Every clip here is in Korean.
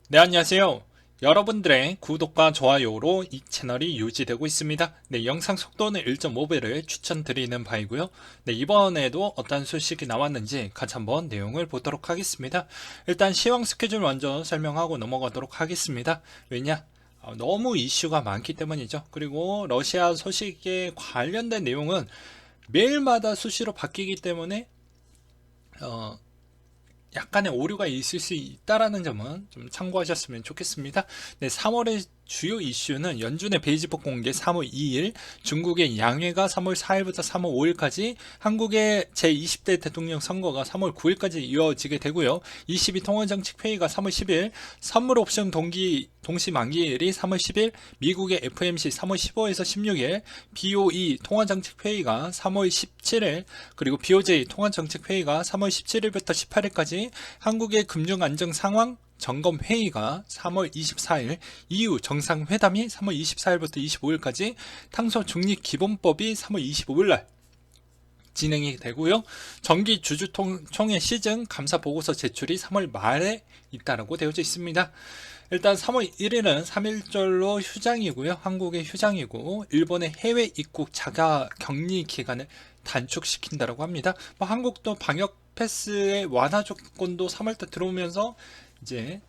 네, 안녕하세요. 여러분들의 구독과 좋아요로 이 채널이 유지되고 있습니다. 네, 영상 속도는 1.5배를 추천드리는 바이고요. 네, 이번에도 어떤 소식이 나왔는지 같이 한번 내용을 보도록 하겠습니다. 일단 시황 스케줄 먼저 설명하고 넘어가도록 하겠습니다. 왜냐? 너무 이슈가 많기 때문이죠. 그리고 러시아 소식에 관련된 내용은 매일마다 수시로 바뀌기 때문에 어, 약간의 오류가 있을 수 있다라는 점은 좀 참고하셨으면 좋겠습니다. 네, 3월의 주요 이슈는 연준의 베이지복 공개 3월 2일, 중국의 양회가 3월 4일부터 3월 5일까지, 한국의 제20대 대통령 선거가 3월 9일까지 이어지게 되고요. 22 통화정책회의가 3월 10일, 선물 옵션 동시 만기일이 3월 10일, 미국의 FMC 3월 15일에서 16일, BOE 통화정책회의가 3월 17일, 그리고 BOJ 통화정책회의가 3월 17일부터 18일까지, 한국의 금융안정상황 점검회의가 3월 24일, EU 정상회담이 3월 24일부터 25일까지, 탄소중립기본법이 3월 25일날 진행이 되고요. 정기주주총회 시즌 감사보고서 제출이 3월 말에 있다라고 되어져 있습니다. 일단 3월 1일은 3일절로 휴장이고요. 한국의 휴장이고, 일본의 해외 입국 자가 격리 기간을 단축시킨다라고 합니다. 한국도 방역 패스의 완화 조건도 3월달 들어오면서 이제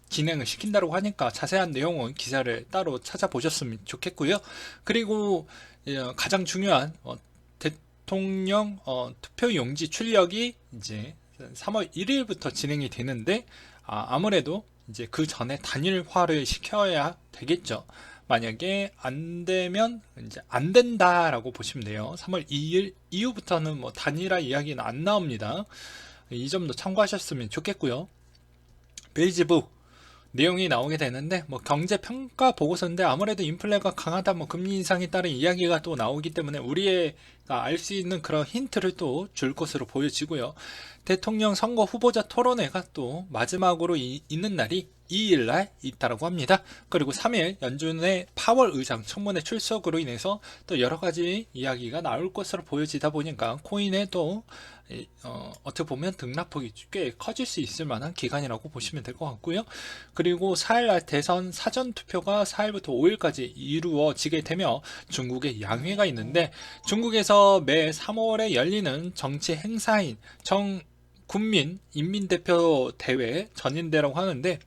진행을 시킨다고 하니까 자세한 내용은 기사를 따로 찾아보셨으면 좋겠고요. 그리고 가장 중요한 대통령 투표용지 출력이 이제 3월 1일부터 진행이 되는데, 아무래도 이제 그 전에 단일화를 시켜야 되겠죠. 만약에 안 되면 이제 안 된다라고 보시면 돼요. 3월 2일 이후부터는 뭐 단일화 이야기는 안 나옵니다. 이 점도 참고하셨으면 좋겠고요. 베이지북 내용이 나오게 되는데, 뭐 경제 평가 보고서인데, 아무래도 인플레가 강하다, 뭐 금리 인상에 따른 이야기가 또 나오기 때문에 우리가 알 수 있는 그런 힌트를 또 줄 것으로 보여지고요. 대통령 선거 후보자 토론회가 또 마지막으로 있는 날이 2일날 있다라고 합니다. 그리고 3일 연준의 파월 의장 청문회 출석으로 인해서 또 여러 가지 이야기가 나올 것으로 보여지다 보니까 코인에 또 어떻게 보면 등락폭이 꽤 커질 수 있을 만한 기간이라고 보시면 될 것 같고요. 그리고 4일날 대선 사전투표가 4일부터 5일까지 이루어지게 되며, 중국의 양회가 있는데, 중국에서 매 3월에 열리는 정치 행사인 국민 인민대표 대회 전인대라고 하는데,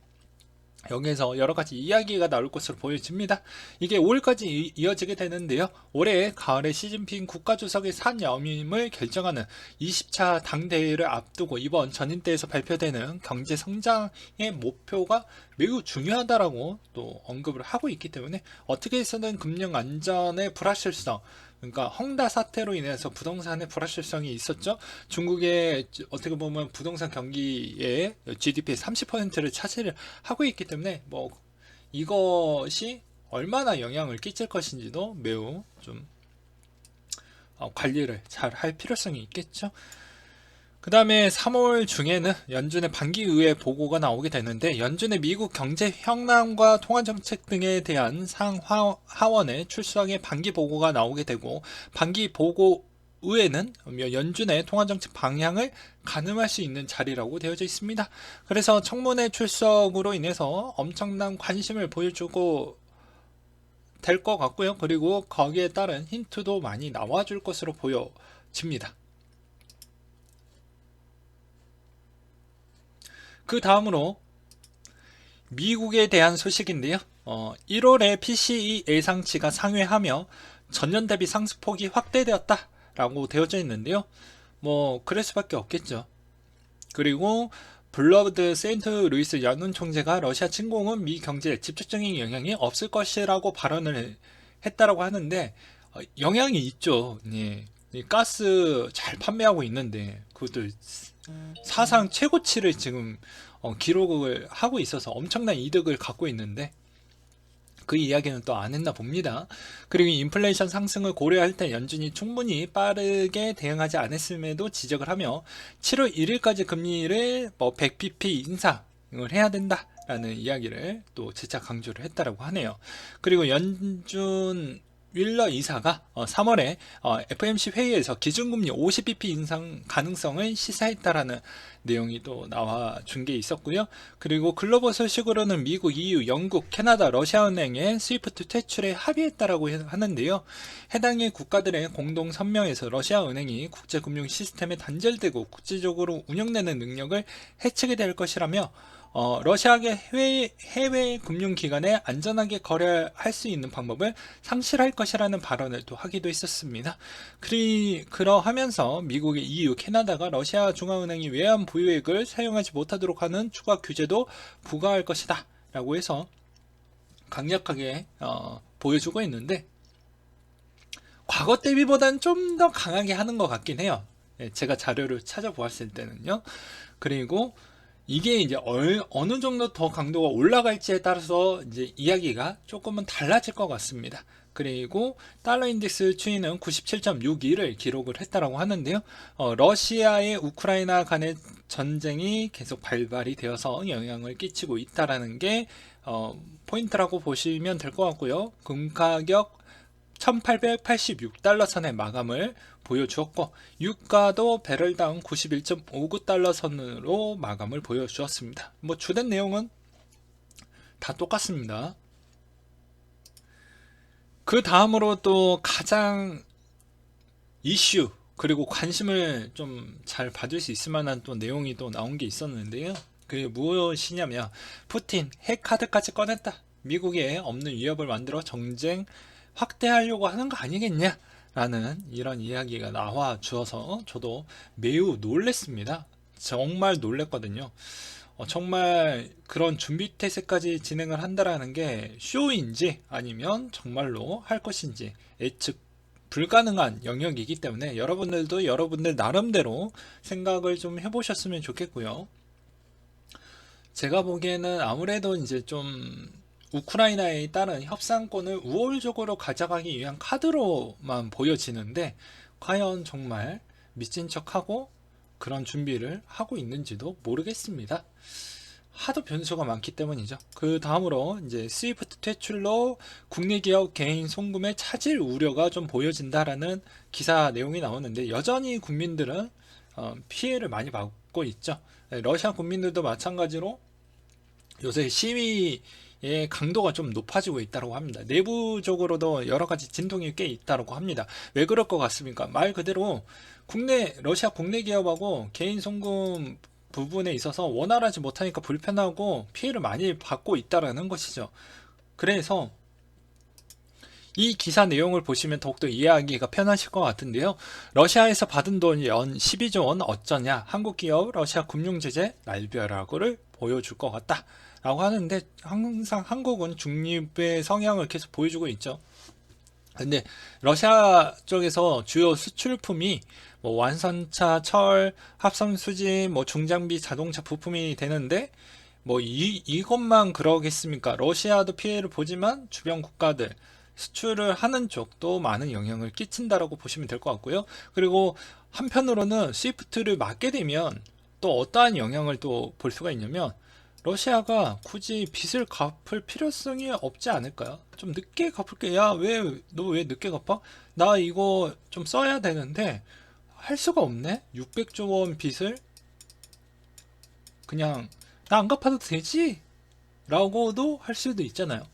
여기에서 여러 가지 이야기가 나올 것으로 보여집니다. 이게 5일까지 이어지게 되는데요. 올해 가을에 시진핑 국가주석의 산여임을 결정하는 20차 당대회를 앞두고 이번 전인대에서 발표되는 경제 성장의 목표가 매우 중요하다라고 또 언급을 하고 있기 때문에, 어떻게 해서든 금융 안전의 불확실성, 그러니까 헝다 사태로 인해서 부동산의 불확실성이 있었죠. 중국의 어떻게 보면 부동산 경기의 GDP의 30%를 차지를 하고 있기 때문에, 뭐 이것이 얼마나 영향을 끼칠 것인지도 매우 좀 관리를 잘 할 필요성이 있겠죠. 그 다음에 3월 중에는 연준의 반기의회 보고가 나오게 되는데, 연준의 미국 경제 현황과 통화정책 등에 대한 상하원의 출석의 반기 보고가 나오게 되고, 반기 보고 의회는 연준의 통화정책 방향을 가늠할 수 있는 자리라고 되어져 있습니다. 그래서 청문회 출석으로 인해서 엄청난 관심을 보여주고 될 것 같고요. 그리고 거기에 따른 힌트도 많이 나와줄 것으로 보여집니다. 그 다음으로 미국에 대한 소식인데요. 1월에 PCE 예상치가 상회하며 전년 대비 상승폭이 확대되었다라고 되어져 있는데요. 뭐 그럴 수밖에 없겠죠. 그리고 블러드 세인트 루이스 연은 총재가 러시아 침공은 미 경제에 직접적인 영향이 없을 것이라고 발언을 했다라고 하는데, 영향이 있죠. 예. 가스 잘 판매하고 있는데 그것도 사상 최고치를 지금 기록을 하고 있어서 엄청난 이득을 갖고 있는데, 그 이야기는 또 안 했나 봅니다. 그리고 인플레이션 상승을 고려할 때 연준이 충분히 빠르게 대응하지 않았음에도 지적을 하며, 7월 1일까지 금리를 100bp 인상을 해야 된다라는 이야기를 또 재차 강조를 했다라고 하네요. 그리고 연준 윌러 이사가 3월에 FOMC 회의에서 기준금리 50bp 인상 가능성을 시사했다라는 내용이 또 나와 준 게 있었고요. 그리고 글로벌 소식으로는 미국, EU, 영국, 캐나다, 러시아은행의 스위프트 퇴출에 합의했다라고 하는데요. 해당의 국가들의 공동 성명에서 러시아은행이 국제금융 시스템에 단절되고 국제적으로 운영되는 능력을 해치게 될 것이라며 러시아계 해외 금융기관에 안전하게 거래할 수 있는 방법을 상실할 것이라는 발언을 또 하기도 했었습니다. 그러하면서 미국의 EU, 캐나다가 러시아 중앙은행이 외환 보유액을 사용하지 못하도록 하는 추가 규제도 부과할 것이다 라고 해서 강력하게 보여주고 있는데, 과거 대비보다는 좀 더 강하게 하는 것 같긴 해요. 제가 자료를 찾아보았을 때는요. 그리고 이게 이제 어느 정도 더 강도가 올라갈지에 따라서 이제 이야기가 조금은 달라질 것 같습니다. 그리고 달러 인덱스 추이는 97.61을 기록을 했다라고 하는데요. 러시아의 우크라이나 간의 전쟁이 계속 발발이 되어서 영향을 끼치고 있다라는 게 포인트라고 보시면 될 것 같고요. 금 가격 1886달러 선의 마감을 보여주었고, 유가도 배럴당 91.59달러 선으로 마감을 보여주었습니다. 뭐 주된 내용은 다 똑같습니다. 그 다음으로 또 가장 이슈 그리고 관심을 좀 잘 받을 수 있을 만한 또 내용이 또 나온 게 있었는데요. 그게 무엇이냐면, 푸틴 핵카드까지 꺼냈다, 미국에 없는 위협을 만들어 정쟁 확대하려고 하는 거 아니겠냐 라는 이런 이야기가 나와 주어서 저도 매우 놀랬습니다. 정말 놀랬거든요. 정말 그런 준비 태세까지 진행을 한다라는 게 쇼인지 아니면 정말로 할 것인지 예측 불가능한 영역이기 때문에 여러분들도 여러분들 나름대로 생각을 좀 해보셨으면 좋겠고요. 제가 보기에는 아무래도 이제 좀 우크라이나에 따른 협상권을 우월적으로 가져가기 위한 카드로만 보여지는데, 과연 정말 미친 척하고 그런 준비를 하고 있는지도 모르겠습니다. 하도 변수가 많기 때문이죠. 그 다음으로 이제 스위프트 퇴출로 국내 기업 개인 송금에 차질 우려가 좀 보여진다라는 기사 내용이 나오는데, 여전히 국민들은 피해를 많이 받고 있죠. 러시아 국민들도 마찬가지로 요새 시위의 강도가 좀 높아지고 있다고 합니다. 내부적으로도 여러 가지 진동이 꽤 있다고 합니다. 왜 그럴 것 같습니까? 말 그대로 러시아 국내 기업하고 개인 송금 부분에 있어서 원활하지 못하니까 불편하고 피해를 많이 받고 있다는 것이죠. 그래서 이 기사 내용을 보시면 더욱더 이해하기가 편하실 것 같은데요. 러시아에서 받은 돈 연 12조 원 어쩌냐, 한국 기업 러시아 금융제재 날벼락을 보여줄 것 같다 라고 하는데, 항상 한국은 중립의 성향을 계속 보여주고 있죠. 근데 러시아 쪽에서 주요 수출품이 뭐 완선차, 철, 합성수지, 뭐 중장비, 자동차 부품이 되는데, 뭐 이것만 그러겠습니까? 러시아도 피해를 보지만 주변 국가들 수출을 하는 쪽도 많은 영향을 끼친다라고 보시면 될 것 같고요. 그리고 한편으로는 스위프트를 막게 되면 또 어떠한 영향을 또 볼 수가 있냐면, 러시아가 굳이 빚을 갚을 필요성이 없지 않을까요? 좀 늦게 갚을게. 야, 너 왜 늦게 갚아? 나 이거 좀 써야 되는데 할 수가 없네? 600조 원 빚을 그냥 나 안 갚아도 되지? 라고도 할 수도 있잖아요.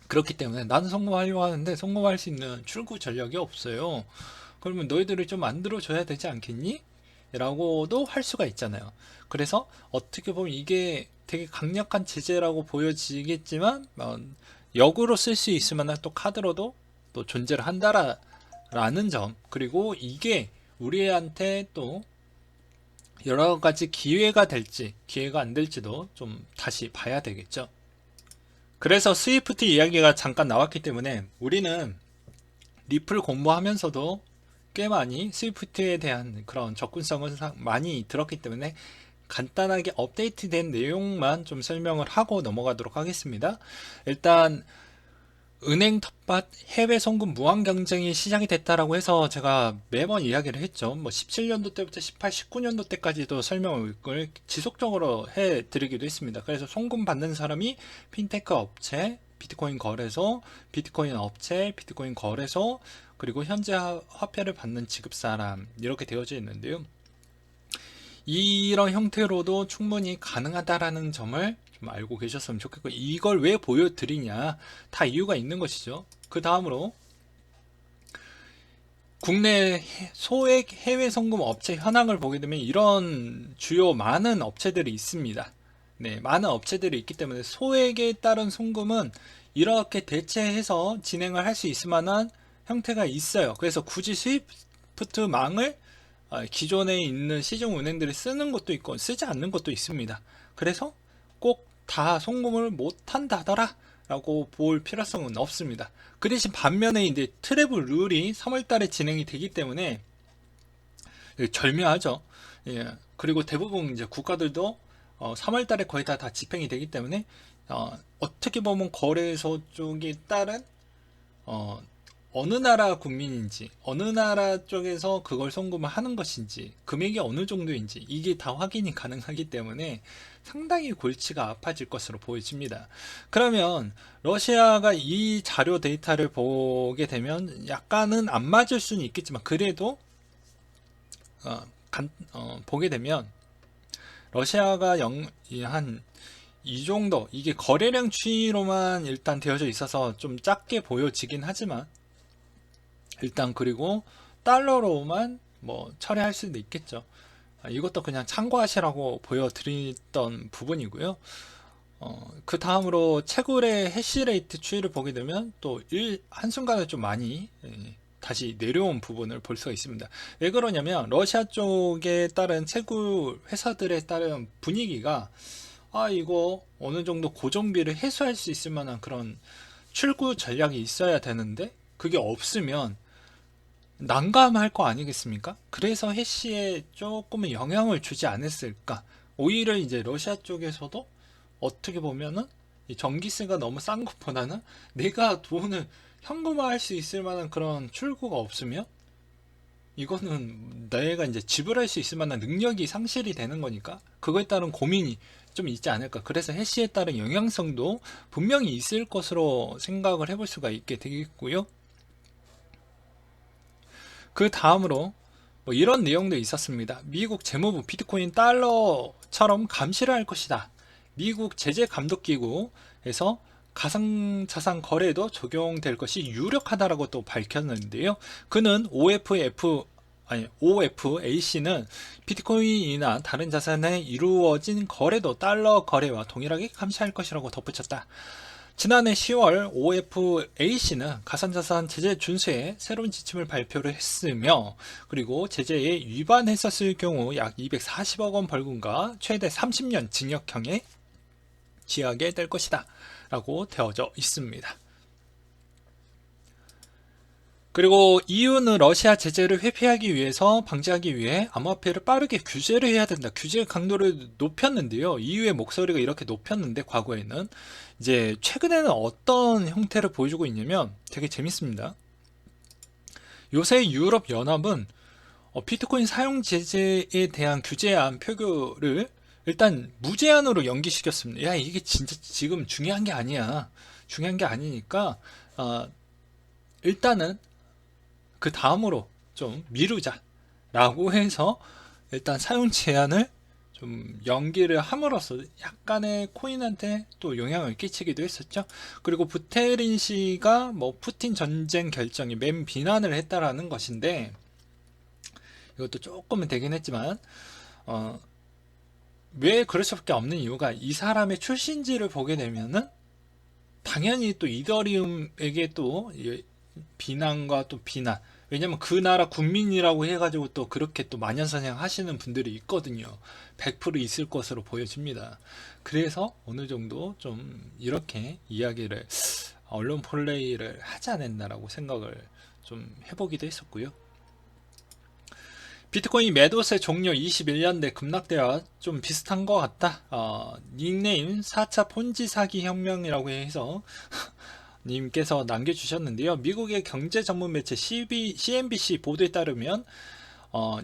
그렇기 때문에 나는 성공하려고 하는데 성공할 수 있는 출구 전략이 없어요. 그러면 너희들을 좀 만들어줘야 되지 않겠니? 라고도 할 수가 있잖아요. 그래서 어떻게 보면 이게 되게 강력한 제재라고 보여지겠지만 역으로 쓸 수 있을 만한 또 카드로도 또 존재를 한다라는 점, 그리고 이게 우리한테 또 여러 가지 기회가 될지 기회가 안 될지도 좀 다시 봐야 되겠죠. 그래서 스위프트 이야기가 잠깐 나왔기 때문에 우리는 리플 공부하면서도 꽤 많이 스위프트에 대한 그런 접근성을 많이 들었기 때문에 간단하게 업데이트된 내용만 좀 설명을 하고 넘어가도록 하겠습니다. 일단 은행 텃밭 해외 송금 무한 경쟁이 시작이 됐다라고 해서 제가 매번 이야기를 했죠. 뭐 17년도 때부터 18, 19년도 때까지도 설명을 지속적으로 해 드리기도 했습니다. 그래서 송금 받는 사람이 핀테크 업체, 비트코인 거래소, 비트코인 업체, 비트코인 거래소, 그리고 현재 화폐를 받는 지급 사람 이렇게 되어져 있는데요. 이런 형태로도 충분히 가능하다라는 점을 좀 알고 계셨으면 좋겠고, 이걸 왜 보여드리냐, 다 이유가 있는 것이죠. 그 다음으로 국내 소액 해외 송금 업체 현황을 보게 되면 이런 주요 많은 업체들이 있습니다. 네, 많은 업체들이 있기 때문에 소액에 따른 송금은 이렇게 대체해서 진행을 할 수 있을 만한 형태가 있어요. 그래서 굳이 스위프트망을 기존에 있는 시중 은행들이 쓰는 것도 있고 쓰지 않는 것도 있습니다. 그래서 꼭 다 송금을 못한다더라 라고 볼 필요성은 없습니다. 그 대신 반면에 이제 트래블 룰이 3월달에 진행이 되기 때문에 절묘하죠. 예. 그리고 대부분 이제 국가들도 3월달에 거의 다 집행이 되기 때문에 어떻게 보면 거래소 쪽에 따른 어느 나라 국민인지, 어느 나라 쪽에서 그걸 송금을 하는 것인지, 금액이 어느 정도인지 이게 다 확인이 가능하기 때문에 상당히 골치가 아파질 것으로 보여집니다. 그러면 러시아가 이 자료 데이터를 보게 되면 약간은 안 맞을 수는 있겠지만, 그래도 보게 되면 러시아가 한 이 정도, 이게 거래량 추이로만 일단 되어져 있어서 좀 작게 보여지긴 하지만, 일단 그리고 달러로만 뭐 처리할 수도 있겠죠. 이것도 그냥 참고하시라고 보여드렸던 부분이고요. 그 다음으로 채굴의 해시레이트 추이를 보게 되면 또 한순간에 좀 많이 다시 내려온 부분을 볼 수가 있습니다. 왜 그러냐면 러시아 쪽에 따른 채굴 회사들에 따른 분위기가 이거 어느 정도 고정비를 해소할 수 있을 만한 그런 출구 전략이 있어야 되는데 그게 없으면 난감할 거 아니겠습니까? 그래서 해시에 조금은 영향을 주지 않았을까. 오히려 이제 러시아 쪽에서도 어떻게 보면은 이 전기세가 너무 싼 것보다는 내가 돈을 현금화할 수 있을 만한 그런 출구가 없으면 이거는 내가 이제 지불할 수 있을 만한 능력이 상실이 되는 거니까 그거에 따른 고민이 좀 있지 않을까. 그래서 해시에 따른 영향성도 분명히 있을 것으로 생각을 해볼 수가 있게 되겠고요. 그 다음으로 뭐 이런 내용도 있었습니다. 미국 재무부 비트코인 달러처럼 감시를 할 것이다. 미국 제재감독기구에서 가상자산 거래에도 적용될 것이 유력하다라고 또 밝혔는데요. 그는 OFAC는 비트코인이나 다른 자산에 이루어진 거래도 달러 거래와 동일하게 감시할 것이라고 덧붙였다. 지난해 10월 OFAC는 가상자산 제재 준수에 새로운 지침을 발표를 했으며, 그리고 제재에 위반했었을 경우 약 240억 원 벌금과 최대 30년 징역형에 취하게 될 것이다 라고 되어져 있습니다. 그리고 EU는 러시아 제재를 회피하기 위해서 방지하기 위해 암호화폐를 빠르게 규제를 해야 된다. 규제 강도를 높였는데요. EU의 목소리가 이렇게 높였는데 과거에는 이제 최근에는 어떤 형태를 보여주고 있냐면 되게 재밌습니다. 요새 유럽 연합은 비트코인 사용 제재에 대한 규제안 표결을 일단 무제한으로 연기시켰습니다. 야, 이게 진짜 지금 중요한 게 아니야. 중요한 게 아니니까 일단은 그 다음으로 좀 미루자 라고 해서 일단 사용 제한을 좀 연기를 함으로써 약간의 코인한테 또 영향을 끼치기도 했었죠. 그리고 부테린 씨가 뭐 푸틴 전쟁 결정이 맨 비난을 했다라는 것인데, 이것도 조금은 되긴 했지만 왜 그럴 수밖에 없는 이유가, 이 사람의 출신지를 보게 되면은 당연히 또 이더리움에게 또 비난과 또 비난, 왜냐면 그 나라 국민이라고 해가지고 또 그렇게 또 만연사냥 하시는 분들이 있거든요. 100% 있을 것으로 보여집니다. 그래서 어느 정도 좀 이렇게 이야기를 언론 플레이를 하지 않았나라고 생각을 좀 해보기도 했었고요. 비트코인 매도세 종료 21년대 급락대와 좀 비슷한 것 같다. 닉네임 4차 폰지 사기 혁명이라고 해서 님께서 남겨주셨는데요. 미국의 경제 전문 매체 CNBC 보도에 따르면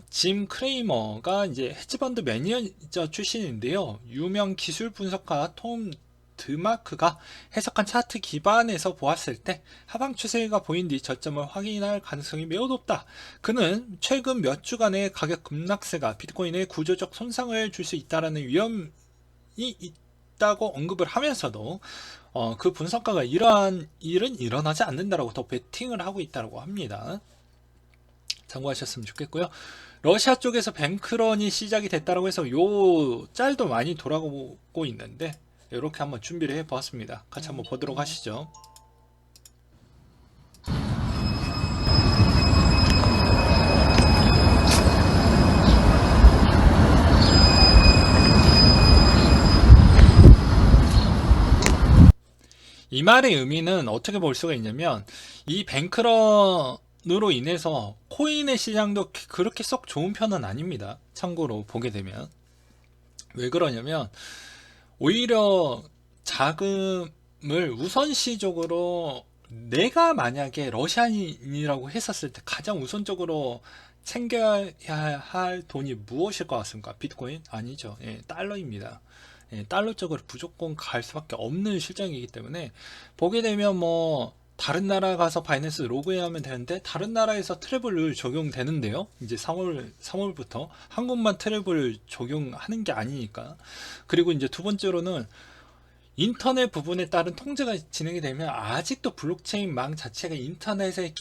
짐 크레이머가 이제 헤지펀드 매니저 출신인데요. 유명 기술 분석가 톰 드마크가 해석한 차트 기반에서 보았을 때 하방 추세가 보인 뒤 저점을 확인할 가능성이 매우 높다. 그는 최근 몇 주간의 가격 급락세가 비트코인에 구조적 손상을 줄 수 있다는 위험이 있다고 언급을 하면서도 그 분석가가 이러한 일은 일어나지 않는다라고 더 베팅을 하고 있다고 합니다. 참고하셨으면 좋겠고요. 러시아 쪽에서 뱅크런이 시작이 됐다고 해서 요 짤도 많이 돌아오고 있는데 이렇게 한번 준비를 해 보았습니다. 같이 한번 보도록 하시죠. 이 말의 의미는 어떻게 볼 수가 있냐면, 이 뱅크런으로 인해서 코인의 시장도 그렇게 썩 좋은 편은 아닙니다. 참고로 보게 되면. 왜 그러냐면 오히려 자금을 우선시적으로 내가 만약에 러시아인이라고 했었을 때 가장 우선적으로 챙겨야 할 돈이 무엇일 것 같습니까? 비트코인? 아니죠. 예, 달러입니다. 예, 달러 쪽으로 무조건 갈 수밖에 없는 실정이기 때문에 보게 되면 뭐 다른 나라 가서 바이낸스 로그인하면 되는데 다른 나라에서 트래블 적용되는데요. 이제 3월부터 한국만 트래블 적용하는 게 아니니까. 그리고 이제 두 번째로는 인터넷 부분에 따른 통제가 진행이 되면 아직도 블록체인망 자체가 인터넷에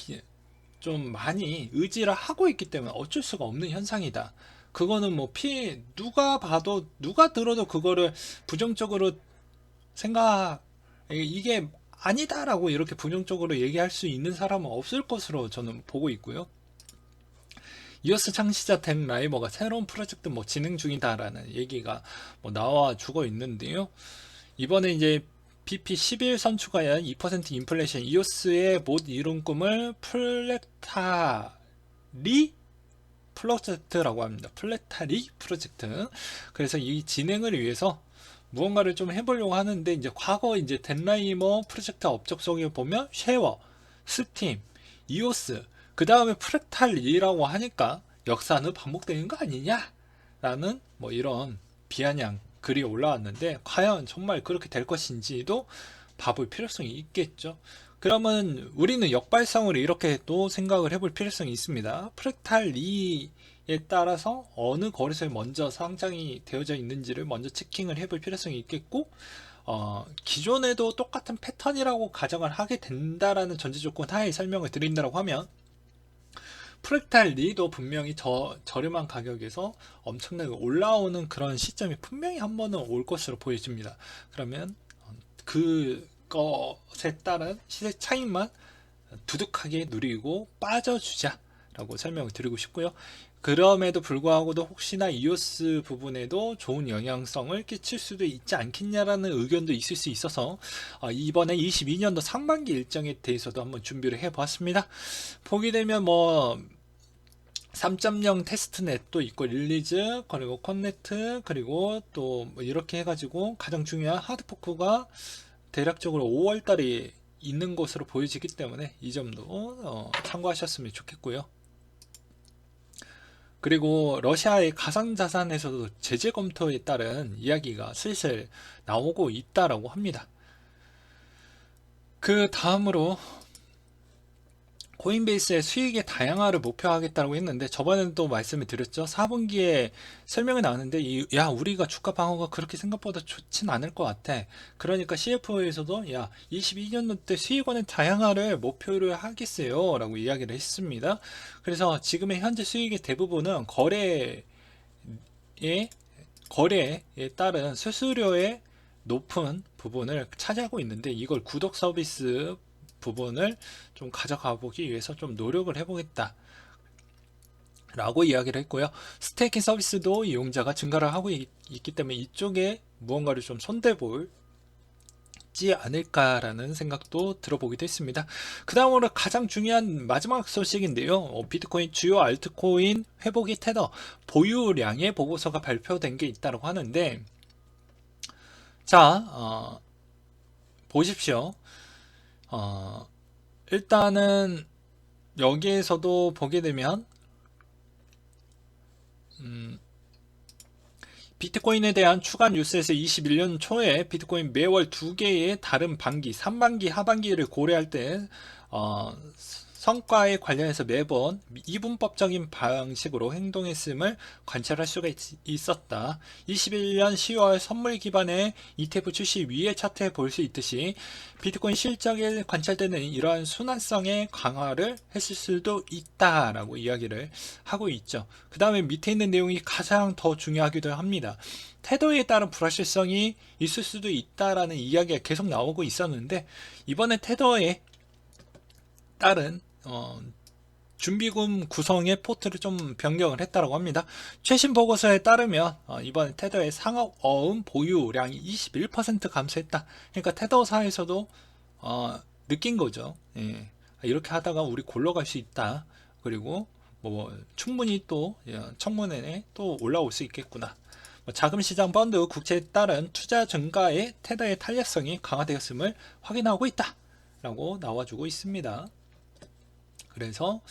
좀 많이 의지를 하고 있기 때문에 어쩔 수가 없는 현상이다. 그거는 뭐 누가 봐도 누가 들어도 그거를 부정적으로 생각 이게 아니다라고 이렇게 부정적으로 얘기할 수 있는 사람은 없을 것으로 저는 보고 있고요. 이오스 창시자 댄 라이버가 새로운 프로젝트 뭐 진행 중이다라는 얘기가 뭐 나와 주고 있는데요. 이번에 이제 BP11 선출가연 2% 인플레이션 이오스의 못 이룬 꿈을 플렉타리 프로젝트라고 합니다. 플렉타리 프로젝트. 그래서 이 진행을 위해서 무언가를 좀 해보려고 하는데 이제 과거 이제 덴라이머 프로젝트 업적 속에 보면 쉐워, 스팀, 이오스, 그 다음에 프랙탈리라고 하니까 역사는 반복되는 거 아니냐? 라는 뭐 이런 비아냥 글이 올라왔는데 과연 정말 그렇게 될 것인지도 봐볼 필요성이 있겠죠. 그러면 우리는 역발상으로 이렇게 또 생각을 해볼 필요성이 있습니다. 프랙탈리에 따라서 어느 거래소에 먼저 상장이 되어져 있는지를 먼저 체킹을 해볼 필요성이 있겠고, 기존에도 똑같은 패턴이라고 가정을 하게 된다라는 전제 조건 하에 설명을 드린다고 하면 프랙탈리도 분명히 저렴한 가격에서 엄청나게 올라오는 그런 시점이 분명히 한 번은 올 것으로 보여집니다. 그러면 그것에 따른 시세 차익만 두둑하게 누리고 빠져주자 라고 설명을 드리고 싶고요. 그럼에도 불구하고도 혹시나 이오스 부분에도 좋은 영향성을 끼칠 수도 있지 않겠냐라는 의견도 있을 수 있어서 이번에 22년도 상반기 일정에 대해서도 한번 준비를 해보았습니다. 보게 되면 뭐 3.0 테스트넷도 있고 릴리즈 그리고 컨네트 그리고 또 뭐 이렇게 해가지고 가장 중요한 하드포크가 대략적으로 5월달에 있는 것으로 보여지기 때문에 이 점도 참고하셨으면 좋겠고요. 그리고 러시아의 가상자산에서도 제재 검토에 따른 이야기가 슬슬 나오고 있다라고 합니다. 그 다음으로 코인베이스의 수익의 다양화를 목표하겠다고 했는데 저번에는 또 말씀을 드렸죠. 4분기에 설명이 나왔는데 우리가 주가 방어가 그렇게 생각보다 좋진 않을 것 같아. 그러니까 CFO에서도 22년도 때 수익원의 다양화를 목표를 하겠어요 라고 이야기를 했습니다. 그래서 지금의 현재 수익의 대부분은 거래에 따른 수수료의 높은 부분을 차지하고 있는데 이걸 구독 서비스 부분을 좀 가져가 보기 위해서 좀 노력을 해보겠다 라고 이야기를 했고요. 스테이킹 서비스도 이용자가 증가를 하고 있기 때문에 이쪽에 무언가를 좀 손대볼지 않을까라는 생각도 들어보기도 했습니다. 그 다음으로 가장 중요한 마지막 소식인데요. 비트코인 주요 알트코인 회복이 테더 보유량의 보고서가 발표된 게 있다고 하는데 자 보십시오. 일단은 여기에서도 보게 되면 비트코인에 대한 추가 뉴스에서 21년 초에 비트코인 매월 2개의 다른 반기, 상반기, 하반기를 고려할 때 성과에 관련해서 매번 이분법적인 방식으로 행동했음을 관찰할 수가 있었다. 21년 10월 선물 기반의 ETF 출시 위의 차트에 볼 수 있듯이 비트코인 실적에 관찰되는 이러한 순환성의 강화를 했을 수도 있다라고 이야기를 하고 있죠. 그 다음에 밑에 있는 내용이 가장 더 중요하기도 합니다. 태도에 따른 불확실성이 있을 수도 있다라는 이야기가 계속 나오고 있었는데, 이번에 태도에 따른 준비금 구성의 포트를 좀 변경을 했다고 합니다. 최신 보고서에 따르면 이번 테더의 상업 어음 보유량이 21% 감소했다. 그러니까 테더사에서도 느낀 거죠. 예. 이렇게 하다가 우리 골러갈 수 있다. 그리고 뭐 충분히 또 청문회에 또 올라올 수 있겠구나. 자금시장 펀드 국채에 따른 투자 증가에 테더의 탄력성이 강화되었음을 확인하고 있다 라고 나와주고 있습니다. 그래서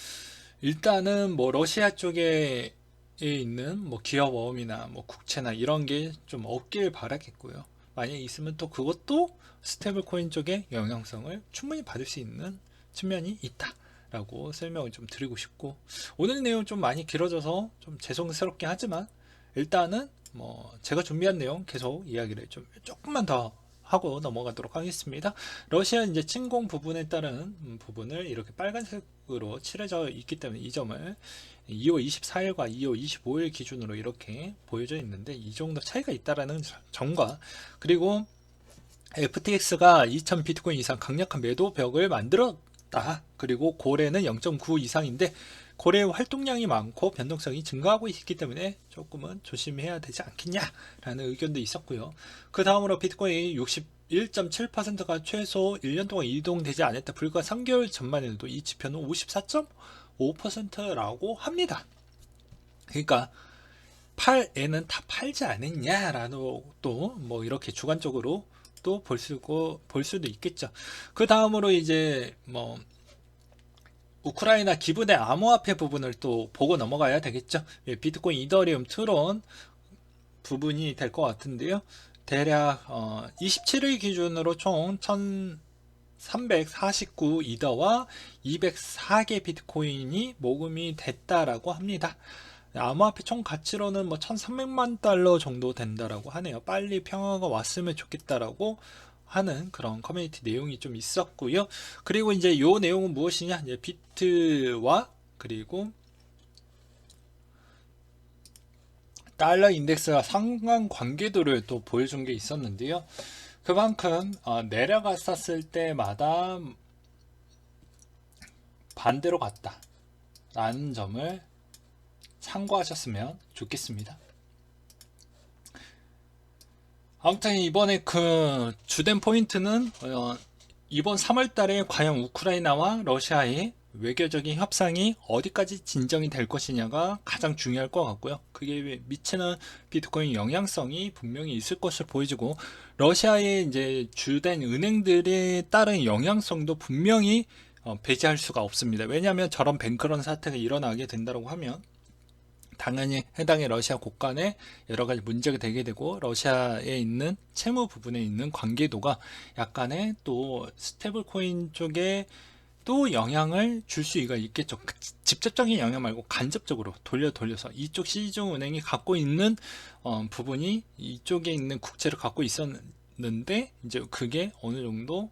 일단은 뭐 러시아 쪽에 있는 뭐 기업어음이나 뭐 국채나 이런 게 좀 없길 바라겠고요. 만약에 있으면 또 그것도 스테이블 코인 쪽의 영향성을 충분히 받을 수 있는 측면이 있다 라고 설명을 좀 드리고 싶고, 오늘 내용 좀 많이 길어져서 좀 죄송스럽긴 하지만 일단은 뭐 제가 준비한 내용 계속 이야기를 좀 조금만 더 하고 넘어가도록 하겠습니다. 러시아 이제 침공 부분에 따른 부분을 이렇게 빨간색으로 칠해져 있기 때문에 이 점을 2월 24일과 2월 25일 기준으로 이렇게 보여져 있는데, 이 정도 차이가 있다라는 점과, 그리고 FTX가 2000 비트코인 이상 강력한 매도 벽을 만들었다. 그리고 고래는 0.9 이상인데 고래 활동량이 많고 변동성이 증가하고 있기 때문에 조금은 조심해야 되지 않겠냐라는 의견도 있었고요. 그 다음으로 비트코인 61.7%가 최소 1년 동안 이동되지 않았다. 불과 3개월 전만 해도 이 지표는 54.5%라고 합니다. 그러니까 8에는 다 팔지 않았냐라는 또 뭐 이렇게 주관적으로 또 볼 수도 있겠죠. 그 다음으로 이제 뭐 우크라이나 기부대 암호화폐 부분을 또 보고 넘어가야 되겠죠. 비트코인, 이더리움, 트론 부분이 될 것 같은데요. 대략 27일 기준으로 총 1349 이더와 204개 비트코인이 모금이 됐다라고 합니다. 암호화폐 총 가치로는 뭐 1300만 달러 정도 된다라고 하네요. 빨리 평화가 왔으면 좋겠다라고 하는 그런 커뮤니티 내용이 좀 있었고요. 그리고 이제 요 내용은 무엇이냐? 이제 비트와 그리고 달러 인덱스와 상관 관계도를 또 보여준 게 있었는데요. 그만큼 내려갔었을 때마다 반대로 갔다 라는 점을 참고하셨으면 좋겠습니다. 아무튼 이번에 그 주된 포인트는 이번 3월달에 과연 우크라이나와 러시아의 외교적인 협상이 어디까지 진정이 될 것이냐가 가장 중요할 것 같고요. 그게 미치는 비트코인 영향성이 분명히 있을 것으로 보여지고, 러시아의 이제 주된 은행들에 따른 영향성도 분명히 배제할 수가 없습니다. 왜냐하면 저런 뱅크런 사태가 일어나게 된다고 하면 당연히 해당의 러시아 국간에 여러 가지 문제가 되게 되고, 러시아에 있는 채무 부분에 있는 관계도가 약간의 또 스테이블 코인 쪽에 또 영향을 줄 수가 있겠죠. 직접적인 영향 말고 간접적으로 돌려서 이쪽 시중은행이 갖고 있는 부분이 이쪽에 있는 국채를 갖고 있었는데 이제 그게 어느 정도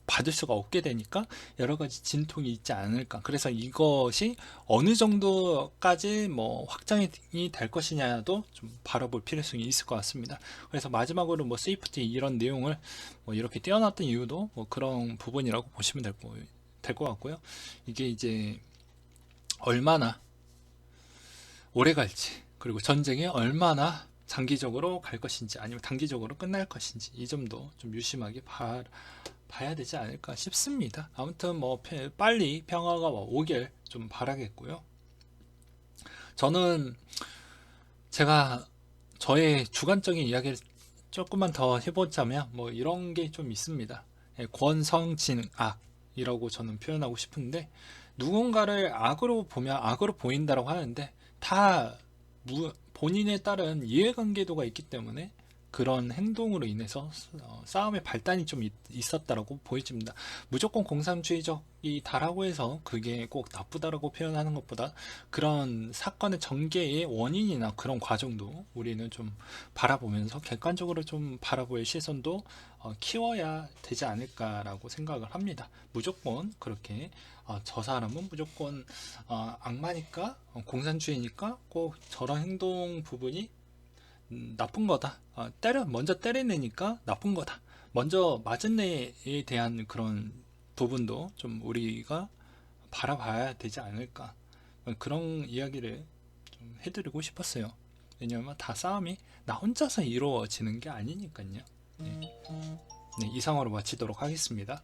받을 수가 없게 되니까 여러 가지 진통이 있지 않을까. 그래서 이것이 어느 정도까지 뭐 확장이 될 것이냐도 좀 바라볼 필요성이 있을 것 같습니다. 그래서 마지막으로 뭐 세이프티 이런 내용을 뭐 이렇게 띄워놨던 이유도 뭐 그런 부분이라고 보시면 될 것 같고요. 이게 이제 얼마나 오래 갈지, 그리고 전쟁이 얼마나 장기적으로 갈 것인지 아니면 단기적으로 끝날 것인지 이 점도 좀 유심하게 봐야 되지 않을까 싶습니다. 아무튼 뭐 빨리 평화가 오길 좀 바라겠고요. 저는 제가 저의 주관적인 이야기를 조금만 더 해보자면 뭐 이런 게 좀 있습니다. 권성징악이라고 저는 표현하고 싶은데, 누군가를 악으로 보면 악으로 보인다라고 하는데 다 본인에 따른 이해관계도가 있기 때문에 그런 행동으로 인해서 싸움의 발단이 좀 있었다라고 보여집니다. 무조건 공산주의적이 다라고 해서 그게 꼭 나쁘다라고 표현하는 것보다 그런 사건의 전개의 원인이나 그런 과정도 우리는 좀 바라보면서 객관적으로 좀 바라볼 시선도 키워야 되지 않을까라고 생각을 합니다. 무조건 그렇게 저 사람은 무조건 악마니까 공산주의니까 꼭 저런 행동 부분이 나쁜 거다. 먼저 때려내니까 나쁜 거다. 먼저 맞은 애에 대한 그런 부분도 좀 우리가 바라봐야 되지 않을까. 그런 이야기를 좀 해드리고 싶었어요. 왜냐하면 다 싸움이 나 혼자서 이루어지는 게 아니니까요. 네. 네, 이상으로 마치도록 하겠습니다.